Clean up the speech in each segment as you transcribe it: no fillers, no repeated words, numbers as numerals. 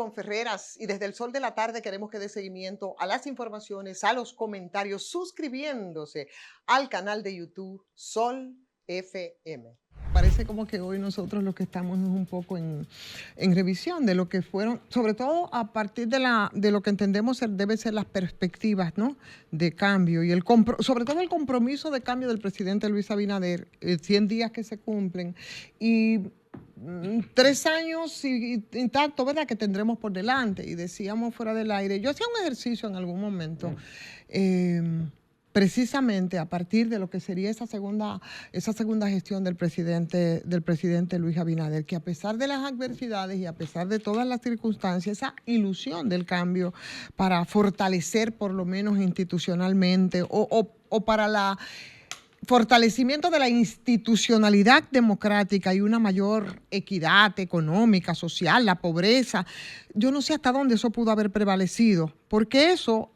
Ivonne Ferreras y desde el sol de la tarde queremos que dé seguimiento a las informaciones, a los comentarios, suscribiéndose al canal de YouTube Sol FM. Parece como que hoy nosotros lo que estamos es un poco en revisión de lo que fueron, sobre todo a partir de lo que entendemos debe ser las perspectivas, ¿no?, de cambio y sobre todo el compromiso de cambio del presidente Luis Abinader, 100 días que se cumplen y 3 años y tanto, ¿verdad?, que tendremos por delante. Y decíamos fuera del aire, yo hacía un ejercicio en algún momento, precisamente a partir de lo que sería esa segunda gestión del presidente Luis Abinader, que a pesar de las adversidades y a pesar de todas las circunstancias, esa ilusión del cambio para fortalecer por lo menos institucionalmente o para la fortalecimiento de la institucionalidad democrática y una mayor equidad económica, social, la pobreza. Yo no sé hasta dónde eso pudo haber prevalecido, porque eso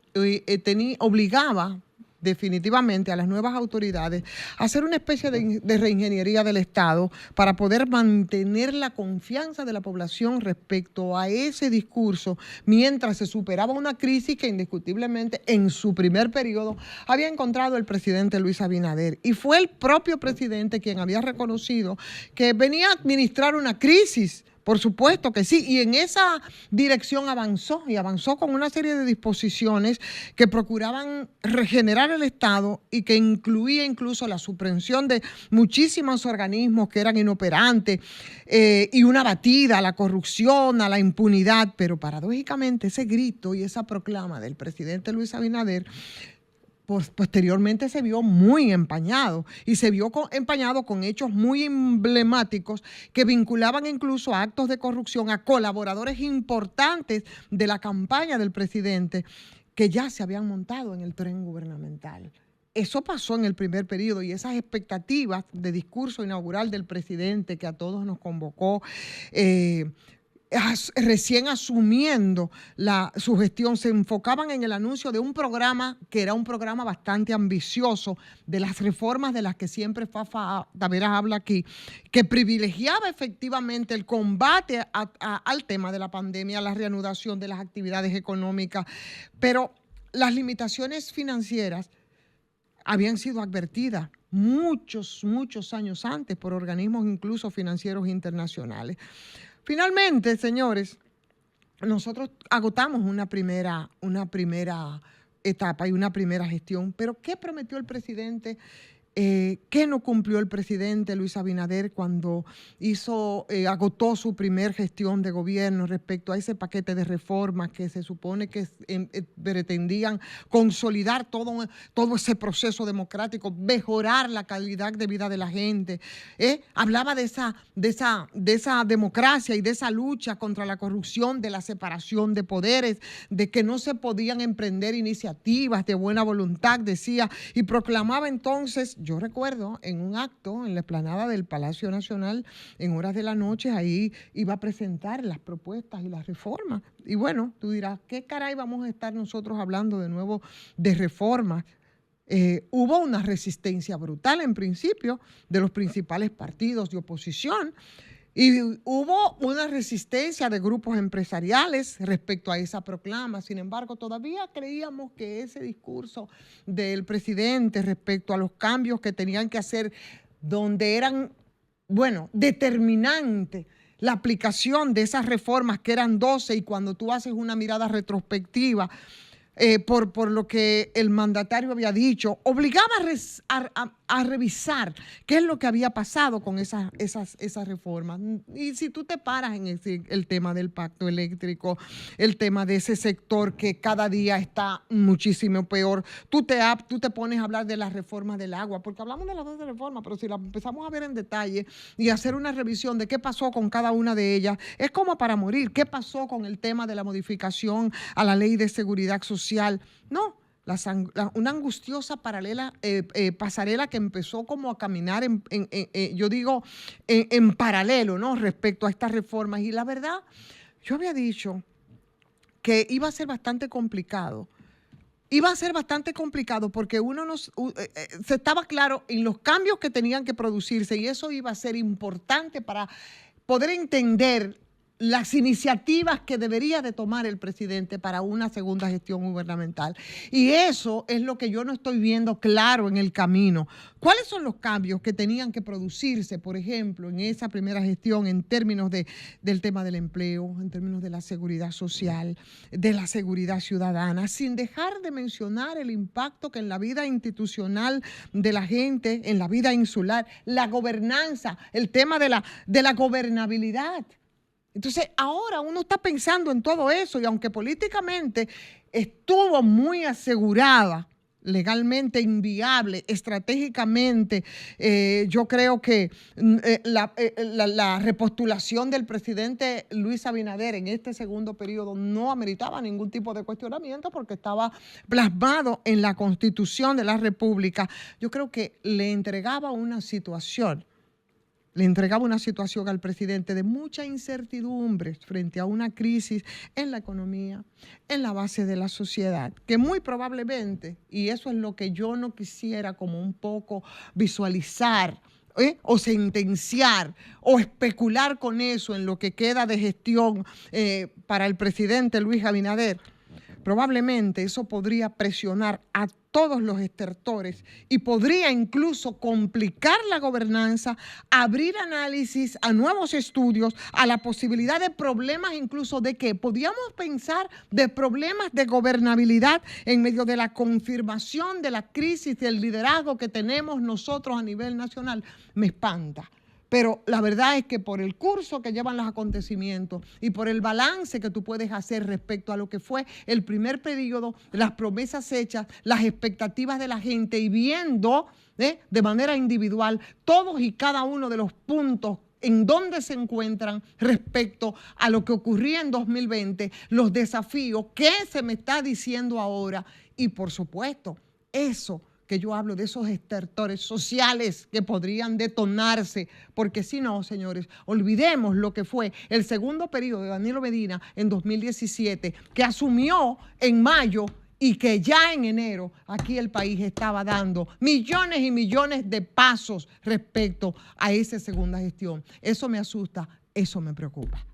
obligaba definitivamente a las nuevas autoridades a hacer una especie de reingeniería del Estado para poder mantener la confianza de la población respecto a ese discurso mientras se superaba una crisis que indiscutiblemente en su primer periodo había encontrado el presidente Luis Abinader. Y fue el propio presidente quien había reconocido que venía a administrar una crisis. Por supuesto que sí, y en esa dirección avanzó, y avanzó con una serie de disposiciones que procuraban regenerar el Estado y que incluía incluso la supresión de muchísimos organismos que eran inoperantes y una batida a la corrupción, a la impunidad. Pero paradójicamente ese grito y esa proclama del presidente Luis Abinader posteriormente se vio muy empañado y se vio empañado con hechos muy emblemáticos que vinculaban incluso a actos de corrupción a colaboradores importantes de la campaña del presidente que ya se habían montado en el tren gubernamental. Eso pasó en el primer periodo y esas expectativas de discurso inaugural del presidente que a todos nos convocó, recién asumiendo su gestión, se enfocaban en el anuncio de un programa que era un programa bastante ambicioso, de las reformas de las que siempre Fafa Taveras habla aquí, que privilegiaba efectivamente el combate al tema de la pandemia, la reanudación de las actividades económicas, pero las limitaciones financieras habían sido advertidas muchos años antes por organismos incluso financieros internacionales. Finalmente, señores, nosotros agotamos una primera etapa y una primera gestión, pero ¿qué prometió el presidente? ¿Qué no cumplió el presidente Luis Abinader cuando agotó su primer gestión de gobierno respecto a ese paquete de reformas que se supone que pretendían consolidar todo ese proceso democrático, mejorar la calidad de vida de la gente? Hablaba de esa democracia y de esa lucha contra la corrupción, de la separación de poderes, de que no se podían emprender iniciativas de buena voluntad, decía, y proclamaba entonces. Yo recuerdo en un acto en la explanada del Palacio Nacional, en horas de la noche, ahí iba a presentar las propuestas y las reformas. Y bueno, tú dirás, ¿qué caray vamos a estar nosotros hablando de nuevo de reformas? Hubo una resistencia brutal en principio de los principales partidos de oposición. Y hubo una resistencia de grupos empresariales respecto a esa proclama. Sin embargo, todavía creíamos que ese discurso del presidente respecto a los cambios que tenían que hacer, donde eran, determinante la aplicación de esas reformas que eran 12, y cuando tú haces una mirada retrospectiva, por lo que el mandatario había dicho, obligaba a revisar qué es lo que había pasado con esas reformas. Y si tú te paras en el tema del pacto eléctrico, el tema de ese sector que cada día está muchísimo peor, tú te pones a hablar de las reformas del agua, porque hablamos de las dos reformas, pero si las empezamos a ver en detalle y hacer una revisión de qué pasó con cada una de ellas, es como para morir. ¿Qué pasó con el tema de la modificación a la ley de seguridad social? No, una angustiosa pasarela que empezó como a caminar en paralelo, ¿no?, respecto a estas reformas. Y la verdad, yo había dicho que iba a ser bastante complicado. Iba a ser bastante complicado porque se estaba claro en los cambios que tenían que producirse, y eso iba a ser importante para poder entender las iniciativas que debería de tomar el presidente para una segunda gestión gubernamental. Y eso es lo que yo no estoy viendo claro en el camino. ¿Cuáles son los cambios que tenían que producirse, por ejemplo, en esa primera gestión en términos del tema del empleo, en términos de la seguridad social, de la seguridad ciudadana, sin dejar de mencionar el impacto que en la vida institucional de la gente, en la vida insular, la gobernanza, el tema de la gobernabilidad? Entonces, ahora uno está pensando en todo eso y aunque políticamente estuvo muy asegurada, legalmente inviable, estratégicamente, yo creo que la repostulación del presidente Luis Abinader en este segundo periodo no ameritaba ningún tipo de cuestionamiento porque estaba plasmado en la Constitución de la República. Yo creo que le entregaba una situación al presidente de mucha incertidumbre frente a una crisis en la economía, en la base de la sociedad, que muy probablemente, y eso es lo que yo no quisiera como un poco visualizar, o sentenciar o especular con eso en lo que queda de gestión para el presidente Luis Abinader, probablemente eso podría presionar a todos los estertores y podría incluso complicar la gobernanza, abrir análisis a nuevos estudios, a la posibilidad de problemas incluso de que podíamos pensar de problemas de gobernabilidad en medio de la confirmación de la crisis del liderazgo que tenemos nosotros a nivel nacional. Me espanta. Pero la verdad es que por el curso que llevan los acontecimientos y por el balance que tú puedes hacer respecto a lo que fue el primer periodo, las promesas hechas, las expectativas de la gente y viendo de manera individual todos y cada uno de los puntos en donde se encuentran respecto a lo que ocurría en 2020, los desafíos, qué se me está diciendo ahora y por supuesto eso que yo hablo de esos estertores sociales que podrían detonarse, porque si no, señores, olvidemos lo que fue el segundo periodo de Danilo Medina en 2017, que asumió en mayo y que ya en enero aquí el país estaba dando millones y millones de pasos respecto a esa segunda gestión. Eso me asusta, eso me preocupa.